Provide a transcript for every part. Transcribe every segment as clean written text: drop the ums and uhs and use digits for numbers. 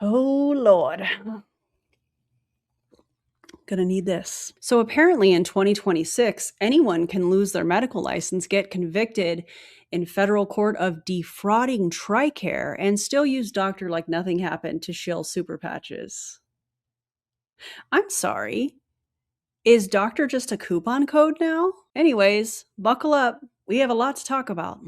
Oh, Lord. Gonna need this. So apparently in 2026, anyone can lose their medical license, get convicted in federal court of defrauding TRICARE, and still use doctor like nothing happened to shill super patches. I'm sorry. Is doctor just a coupon code now? Anyways, buckle up. We have a lot to talk about.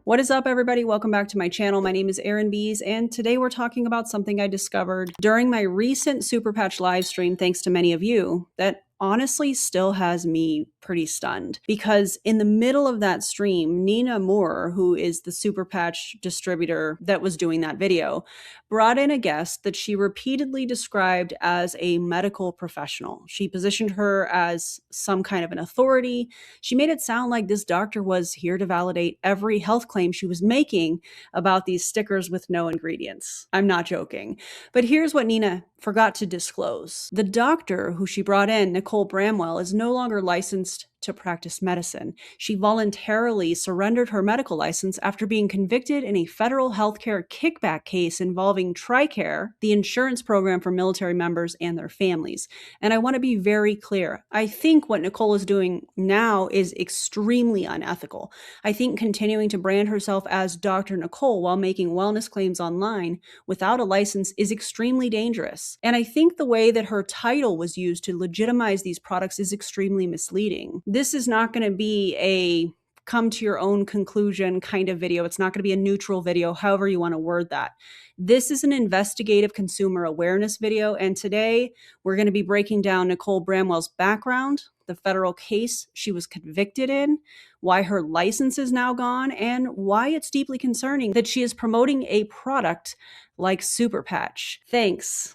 What is up, everybody? Welcome back to my channel. My name is Erin Bees, and today we're talking about something I discovered during my recent Super Patch live stream, thanks to many of you, that honestly still has me pretty stunned. Because in the middle of that stream, Nina Moore, who is the Super Patch distributor that was doing that video, brought in a guest that she repeatedly described as a medical professional. She positioned her as some kind of an authority. She made it sound like this doctor was here to validate every health claim she was making about these stickers with no ingredients. I'm not joking. But here's what Nina forgot to disclose. The doctor who she brought in, Nicole Bramwell, is no longer licensed to practice medicine. She voluntarily surrendered her medical license after being convicted in a federal healthcare kickback case involving TRICARE, the insurance program for military members and their families. And I want to be very clear. I think what Nicole is doing now is extremely unethical. I think continuing to brand herself as Dr. Nicole while making wellness claims online without a license is extremely dangerous. And I think the way that her title was used to legitimize these products is extremely misleading. This is not going to be a come to your own conclusion kind of video. It's not going to be a neutral video, however you want to word that. This is an investigative consumer awareness video, and today we're going to be breaking down Nicole Bramwell's background, the federal case she was convicted in, why her license is now gone, and why it's deeply concerning that she is promoting a product like Super Patch. Thanks.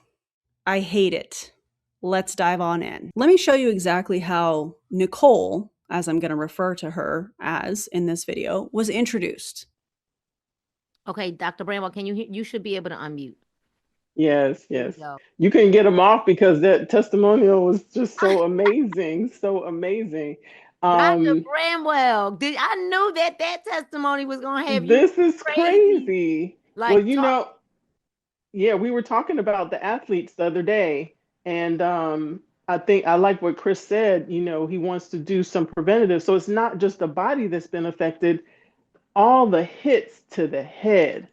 I hate it. Let's dive on in. Let me show you exactly how Nicole, as I'm going to refer to her as in this video, was introduced. Okay, Dr. Bramwell, you should be able to unmute. Yes. You couldn't get them off because that testimonial was just so amazing, so amazing. Dr. Bramwell, I knew that testimony was going to have you. This is crazy. Like, well, yeah, we were talking about the athletes the other day, and I think I like what Chris said. He wants to do some preventative, so it's not just the body that's been affected, all the hits to the head.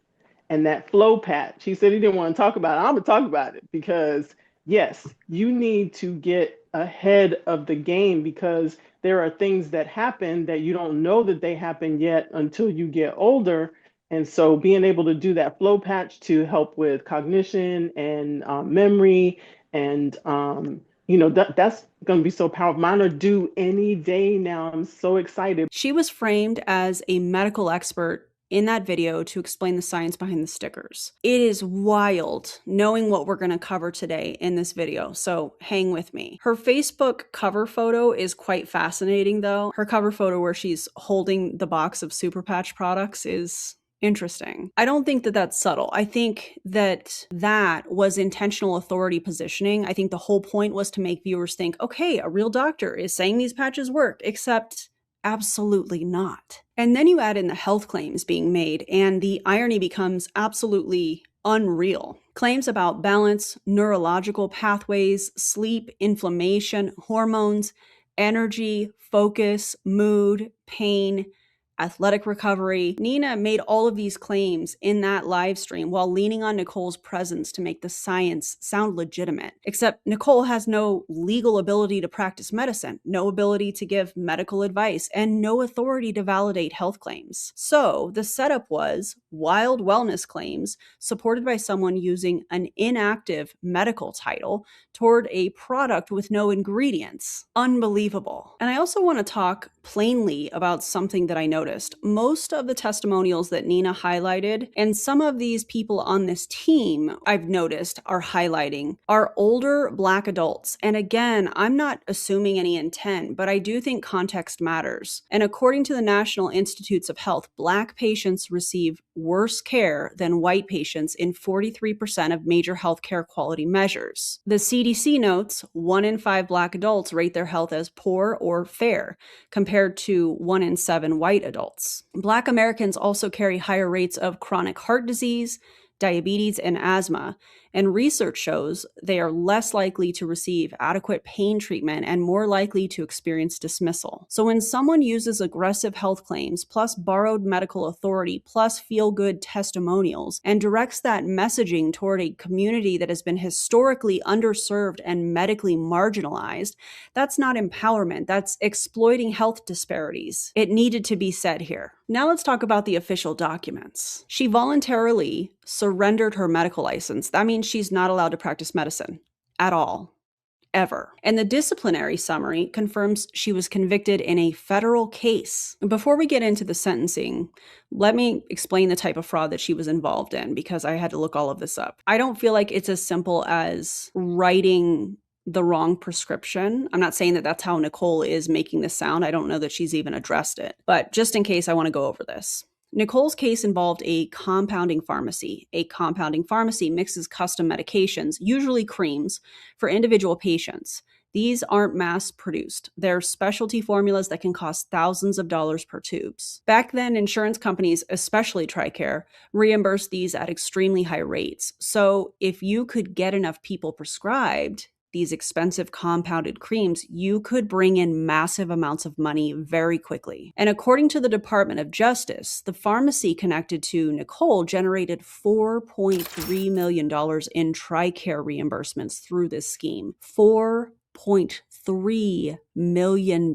And that flow patch, he said he didn't want to talk about it. I'm going to talk about it because, yes, you need to get ahead of the game because there are things that happen that you don't know that they happen yet until you get older. And so being able to do that flow patch to help with cognition and memory and, that's going to be so powerful. Mine are due any day now. I'm so excited. She was framed as a medical expert in that video to explain the science behind the stickers. It is wild knowing what we're going to cover today in this video, so hang with me. Her Facebook cover photo is quite fascinating though. Her cover photo where she's holding the box of Super Patch products is interesting. I don't think that that's subtle. I think that was intentional authority positioning. I think the whole point was to make viewers think, okay, a real doctor is saying these patches work, except absolutely not. And then you add in the health claims being made, and the irony becomes absolutely unreal. Claims about balance, neurological pathways, sleep, inflammation, hormones, energy, focus, mood, pain, athletic recovery. Nina made all of these claims in that live stream while leaning on Nicole's presence to make the science sound legitimate. Except Nicole has no legal ability to practice medicine, no ability to give medical advice, and no authority to validate health claims. So the setup was wild wellness claims supported by someone using an inactive medical title toward a product with no ingredients. Unbelievable. And I also want to talk plainly about something that I noticed. Most of the testimonials that Nina highlighted, and some of these people on this team I've noticed are highlighting, are older Black adults. And again, I'm not assuming any intent, but I do think context matters. And according to the National Institutes of Health, Black patients receive worse care than white patients in 43% of major healthcare quality measures. The CDC notes 1 in 5 Black adults rate their health as poor or fair, compared to 1 in 7 white adults. Black Americans also carry higher rates of chronic heart disease, diabetes, and asthma, and research shows they are less likely to receive adequate pain treatment and more likely to experience dismissal. So when someone uses aggressive health claims, plus borrowed medical authority, plus feel-good testimonials, and directs that messaging toward a community that has been historically underserved and medically marginalized, that's not empowerment, that's exploiting health disparities. It needed to be said here. Now let's talk about the official documents. She voluntarily surrendered her medical license. That means she's not allowed to practice medicine at all, ever. And the disciplinary summary confirms she was convicted in a federal case. Before we get into the sentencing, let me explain the type of fraud that she was involved in, because I had to look all of this up. I don't feel like it's as simple as writing the wrong prescription. I'm not saying that that's how Nicole is making this sound. I don't know that she's even addressed it. But just in case, I want to go over this. Nicole's case involved a compounding pharmacy. A compounding pharmacy mixes custom medications, usually creams, for individual patients. These aren't mass-produced. They're specialty formulas that can cost thousands of dollars per tubes. Back then, insurance companies, especially TRICARE, reimbursed these at extremely high rates. So if you could get enough people prescribed these expensive compounded creams, you could bring in massive amounts of money very quickly. And according to the Department of Justice, the pharmacy connected to Nicole generated $4.3 million in TRICARE reimbursements through this scheme. $4.3 million.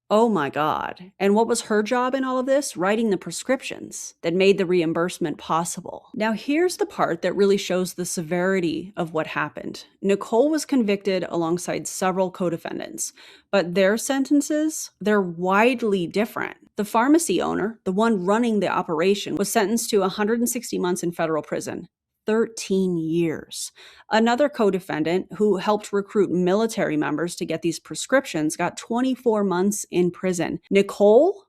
Oh my God. And what was her job in all of this? Writing the prescriptions that made the reimbursement possible. Now, here's the part that really shows the severity of what happened. Nicole was convicted alongside several co-defendants, but their sentences, they're widely different. The pharmacy owner, the one running the operation, was sentenced to 160 months in federal prison. 13 years. Another co-defendant who helped recruit military members to get these prescriptions got 24 months in prison. Nicole,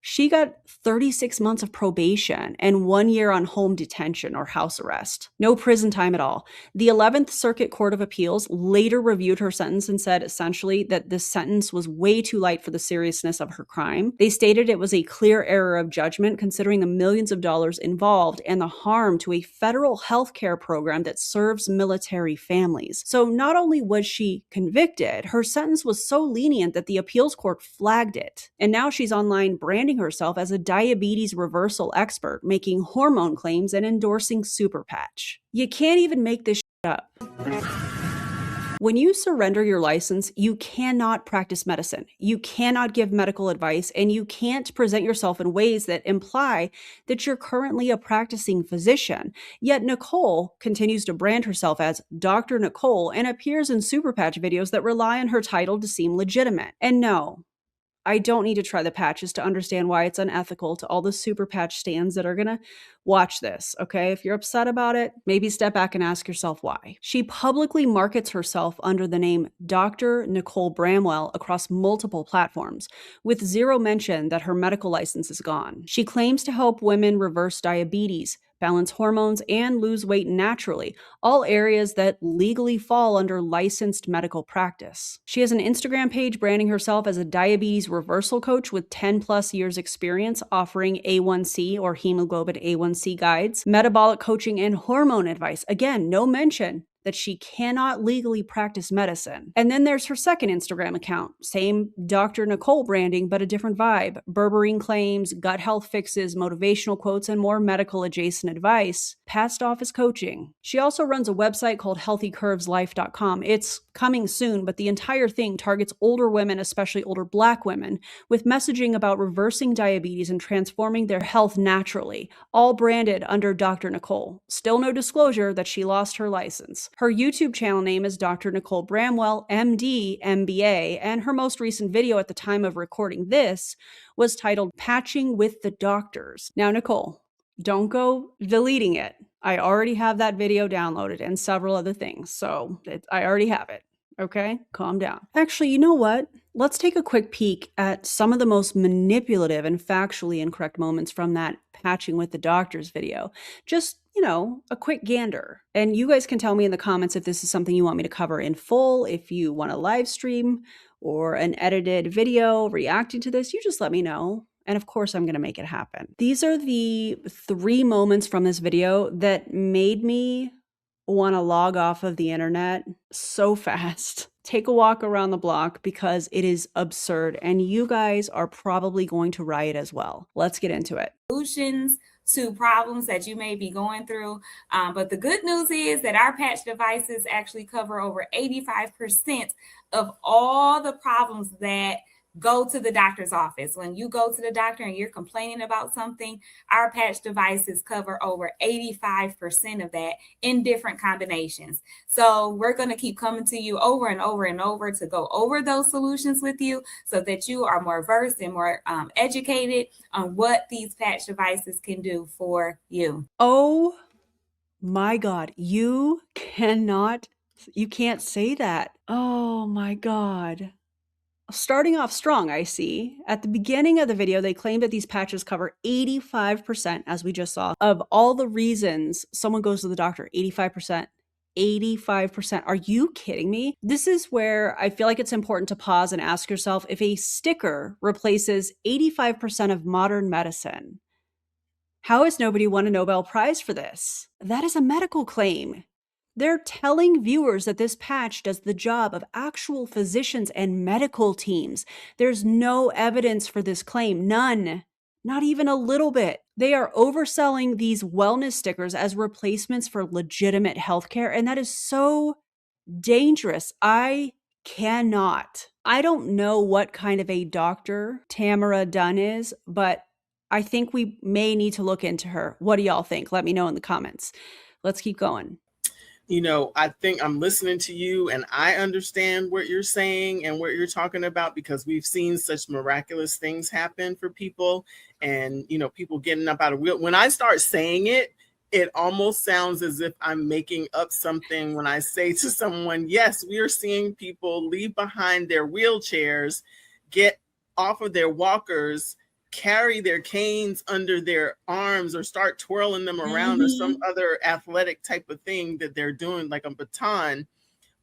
she got 36 months of probation and 1 year on home detention or house arrest. No prison time at all. The 11th Circuit Court of Appeals later reviewed her sentence and said essentially that this sentence was way too light for the seriousness of her crime. They stated it was a clear error of judgment considering the millions of dollars involved and the harm to a federal healthcare program that serves military families. So not only was she convicted, her sentence was so lenient that the appeals court flagged it. And now she's online branding herself as a diabetes reversal expert, making hormone claims and endorsing Super Patch. You can't even make this shit up. When you surrender your license, you cannot practice medicine. You cannot give medical advice, and you can't present yourself in ways that imply that you're currently a practicing physician. Yet Nicole continues to brand herself as Dr. Nicole and appears in Super Patch videos that rely on her title to seem legitimate. And no, I don't need to try the patches to understand why it's unethical to all the Super Patch stands that are gonna watch this, okay? If you're upset about it, maybe step back and ask yourself why. She publicly markets herself under the name Dr. Nicole Bramwell across multiple platforms, with zero mention that her medical license is gone. She claims to help women reverse diabetes, balance hormones, and lose weight naturally, all areas that legally fall under licensed medical practice. She has an Instagram page branding herself as a diabetes reversal coach with 10 plus years experience, offering A1C or hemoglobin A1C guides, metabolic coaching, and hormone advice. Again, no mention that she cannot legally practice medicine. And then there's her second Instagram account, same Dr. Nicole branding, but a different vibe. Berberine claims, gut health fixes, motivational quotes, and more medical adjacent advice. Past office coaching. She also runs a website called healthycurveslife.com. It's coming soon, but the entire thing targets older women, especially older Black women, with messaging about reversing diabetes and transforming their health naturally, all branded under Dr. Nicole. Still no disclosure that she lost her license. Her YouTube channel name is Dr. Nicole Bramwell, MD, MBA, and her most recent video at the time of recording this was titled Patching with the Doctors. Now, Nicole, don't go deleting it. I already have that video downloaded and several other things, so I already have it. Okay, calm down. Actually, you know what? Let's take a quick peek at some of the most manipulative and factually incorrect moments from that Patching with the Doctors video. Just, a quick gander. And you guys can tell me in the comments if this is something you want me to cover in full, if you want a live stream or an edited video reacting to this, you just let me know. And of course, I'm going to make it happen. These are the 3 moments from this video that made me want to log off of the internet so fast. Take a walk around the block because it is absurd and you guys are probably going to riot as well. Let's get into it. Solutions to problems that you may be going through. But the good news is that our patch devices actually cover over 85% of all the problems that go to the doctor's office. When you go to the doctor and you're complaining about something, our patch devices cover over 85% of that in different combinations. So we're going to keep coming to you over and over and over to go over those solutions with you so that you are more versed and more educated on what these patch devices can do for you. Oh my God, you can't say that. Oh my God. Starting off strong, I see. At the beginning of the video, they claim that these patches cover 85%, as we just saw, of all the reasons someone goes to the doctor. 85%. 85%. Are you kidding me? This is where I feel like it's important to pause and ask yourself if a sticker replaces 85% of modern medicine. How has nobody won a Nobel Prize for this? That is a medical claim. They're telling viewers that this patch does the job of actual physicians and medical teams. There's no evidence for this claim. None. Not even a little bit. They are overselling these wellness stickers as replacements for legitimate healthcare, and that is so dangerous. I cannot. I don't know what kind of a doctor Tamara Dunn is, but I think we may need to look into her. What do y'all think? Let me know in the comments. Let's keep going. I think I'm listening to you and I understand what you're saying and what you're talking about because we've seen such miraculous things happen for people and, people getting up out of wheel. When I start saying it, it almost sounds as if I'm making up something when I say to someone, yes, we are seeing people leave behind their wheelchairs, get off of their walkers, carry their canes under their arms or start twirling them around or some other athletic type of thing that they're doing like a baton.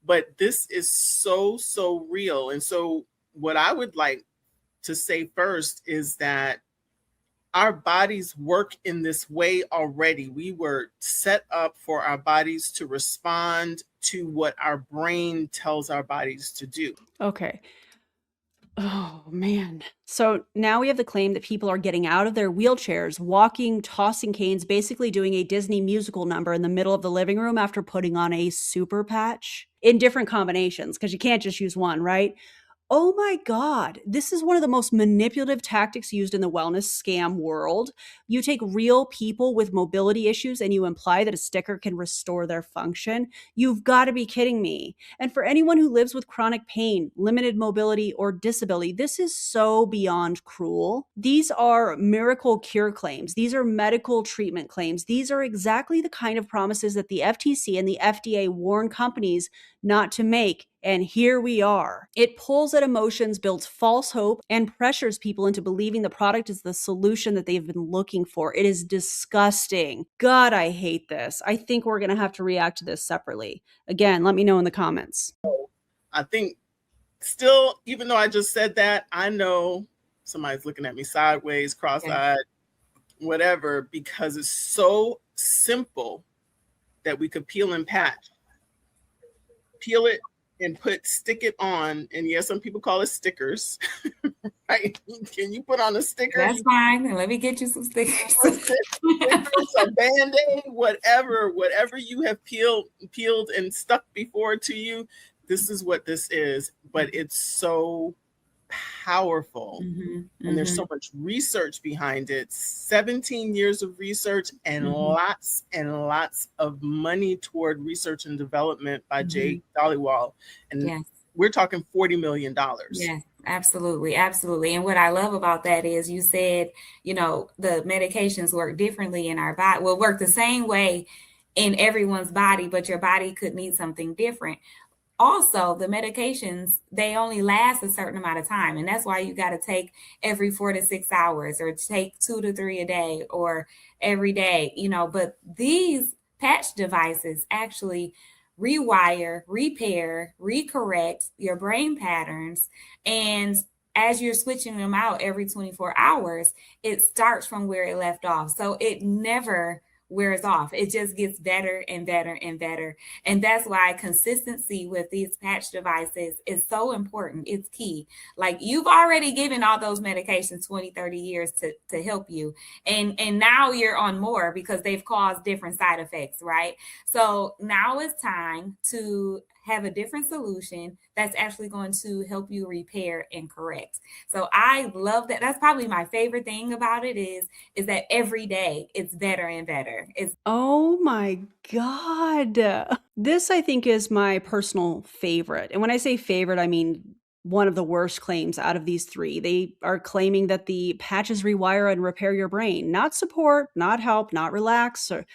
But this is so real. And so what I would like to say first is that our bodies work in this way already. We were set up for our bodies to respond to what our brain tells our bodies to do. Okay. Oh, man. So now we have the claim that people are getting out of their wheelchairs, walking, tossing canes, basically doing a Disney musical number in the middle of the living room after putting on a super patch in different combinations, because you can't just use one, right? Oh my God, this is one of the most manipulative tactics used in the wellness scam world. You take real people with mobility issues and you imply that a sticker can restore their function. You've got to be kidding me. And for anyone who lives with chronic pain, limited mobility, or disability, this is so beyond cruel. These are miracle cure claims. These are medical treatment claims. These are exactly the kind of promises that the FTC and the FDA warn companies not to make. And here we are. It pulls at emotions, builds false hope, and pressures people into believing the product is the solution that they've been looking for. It is disgusting. God, I hate this. I think we're going to have to react to this separately. Again, let me know in the comments. I think still, even though I just said that, I know somebody's looking at me sideways, cross-eyed, whatever, because it's so simple that we could peel and patch. Peel it and stick it on. And yes, some people call it stickers, right? Can you put on a sticker? That's fine. Let me get you some stickers. A Band-Aid, whatever you have peeled and stuck before to you. This is what this is, but it's so powerful. And there's so Mm-hmm. much research behind it. 17 years of research and lots of money toward research and development by Jake Dollywall. And Yes. we're talking $40 million. Yes, absolutely. Absolutely. And what I love about that is you said, you know, the medications work differently in our body, will work the same way in everyone's body, but your body could need something different. Also, the medications, they only last a certain amount of time. And that's why you got to take every 4 to 6 hours, or take 2 to 3 a day, or every day, you know. But these patch devices actually rewire, repair, recorrect your brain patterns. And as you're switching them out every 24 hours, it starts from where it left off. So it never wears off. It just gets better and better and better. And that's why consistency with these patch devices is so important. It's key. Like, you've already given all those medications 20, 30 years to help you. And now you're on more because they've caused different side effects, right? So now it's time to have a different solution that's actually going to help you repair and correct. So I love that. That's probably my favorite thing about it is that every day it's better and better. Oh my God. This, I think, is my personal favorite. And when I say favorite, I mean one of the worst claims out of these three. They are claiming that the patches rewire and repair your brain, not support, not help, not relax, or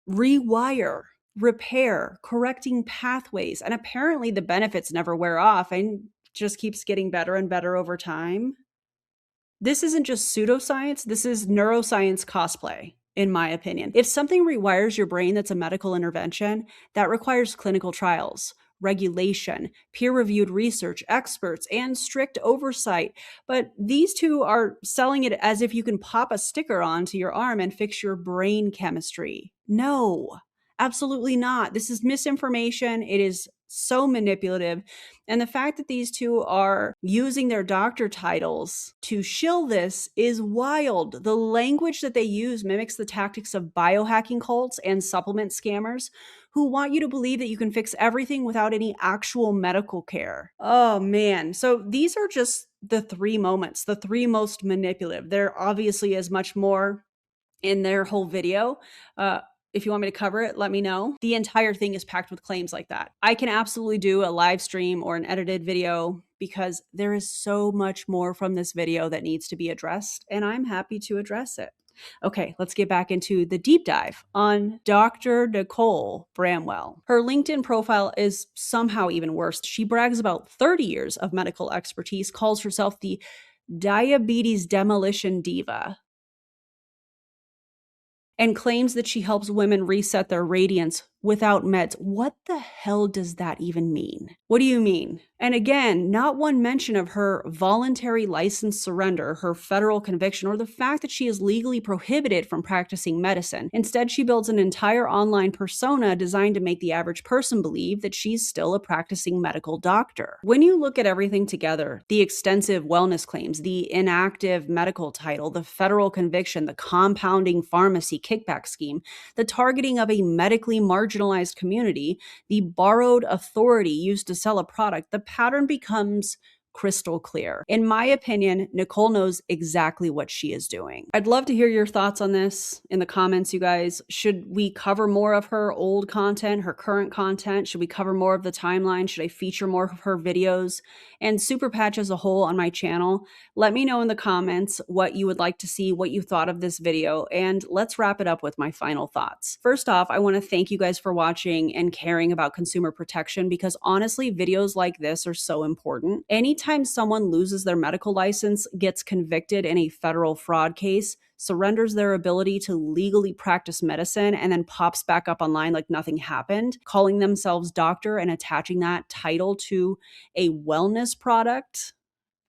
rewire, repair, correcting pathways. And apparently the benefits never wear off and just keeps getting better and better over time. This isn't just pseudoscience, this is neuroscience cosplay, in my opinion. If something rewires your brain that's a medical intervention, that requires clinical trials, regulation, peer-reviewed research, experts, and strict oversight. But these two are selling it as if you can pop a sticker onto your arm and fix your brain chemistry. No, absolutely not. This is misinformation. It is so manipulative. And the fact that these two are using their doctor titles to shill this is wild. The language that they use mimics the tactics of biohacking cults and supplement scammers who want you to believe that you can fix everything without any actual medical care. Oh man. So these are just the three moments, the three most manipulative. There obviously is much more in their whole video. If you want me to cover it, let me know. The entire thing is packed with claims like that. I can absolutely do a live stream or an edited video because there is so much more from this video that needs to be addressed, and I'm happy to address it. Okay, let's get back into the deep dive on Dr. Nicole Bramwell. Her LinkedIn profile is somehow even worse. She brags about 30 years of medical expertise, calls herself the diabetes demolition diva, and claims that she helps women reset their radiance without meds. What the hell does that even mean? What do you mean? And again, not one mention of her voluntary license surrender, her federal conviction, or the fact that she is legally prohibited from practicing medicine. Instead, she builds an entire online persona designed to make the average person believe that she's still a practicing medical doctor. When you look at everything together, the extensive wellness claims, the inactive medical title, the federal conviction, the compounding pharmacy kickback scheme, the targeting of a medically marginalized community, the borrowed authority used to sell a product, the pattern becomes crystal clear. In my opinion, Nicole knows exactly what she is doing. I'd love to hear your thoughts on this in the comments, you guys. Should we cover more of her old content, her current content? Should we cover more of the timeline? Should I feature more of her videos and Super Patch as a whole on my channel? Let me know in the comments what you would like to see, what you thought of this video, and let's wrap it up with my final thoughts. First off, I want to thank you guys for watching and caring about consumer protection, because honestly, videos like this are so important. Anytime someone loses their medical license, gets convicted in a federal fraud case, surrenders their ability to legally practice medicine, and then pops back up online like nothing happened, calling themselves doctor and attaching that title to a wellness product,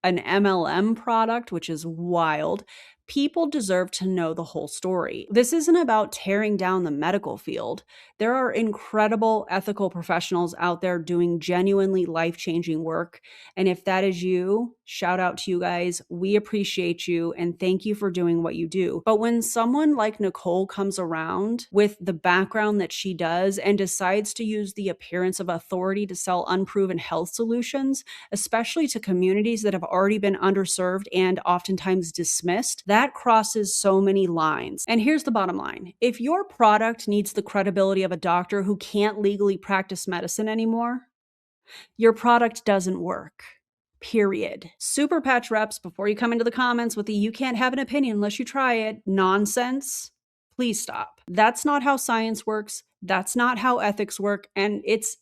an MLM product, which is wild. People deserve to know the whole story. This isn't about tearing down the medical field. There are incredible ethical professionals out there doing genuinely life-changing work. And if that is you, shout out to you guys. We appreciate you and thank you for doing what you do. But when someone like Nicole comes around with the background that she does and decides to use the appearance of authority to sell unproven health solutions, especially to communities that have already been underserved and oftentimes dismissed, that crosses so many lines. And here's the bottom line. If your product needs the credibility of a doctor who can't legally practice medicine anymore, your product doesn't work. Period. Super patch reps, before you come into the comments with the "you can't have an opinion unless you try it" nonsense, please stop. That's not how science works. That's not how ethics work. And it's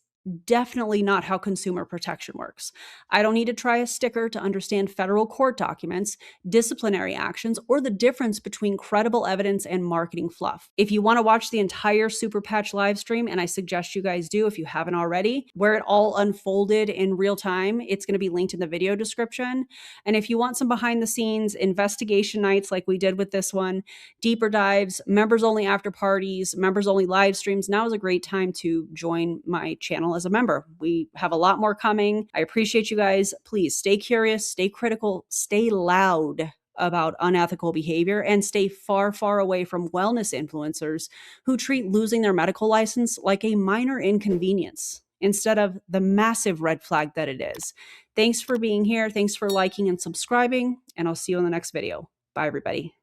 definitely not how consumer protection works. I don't need to try a sticker to understand federal court documents, disciplinary actions, or the difference between credible evidence and marketing fluff. If you want to watch the entire Super Patch live stream, and I suggest you guys do if you haven't already, where it all unfolded in real time, it's going to be linked in the video description. And if you want some behind the scenes investigation nights like we did with this one, deeper dives, members only after parties, members only live streams, now is a great time to join my channel as a member. We have a lot more coming. I appreciate you guys. Please stay curious, stay critical, stay loud about unethical behavior, and stay far, far away from wellness influencers who treat losing their medical license like a minor inconvenience instead of the massive red flag that it is. Thanks for being here. Thanks for liking and subscribing, and I'll see you in the next video. Bye, everybody.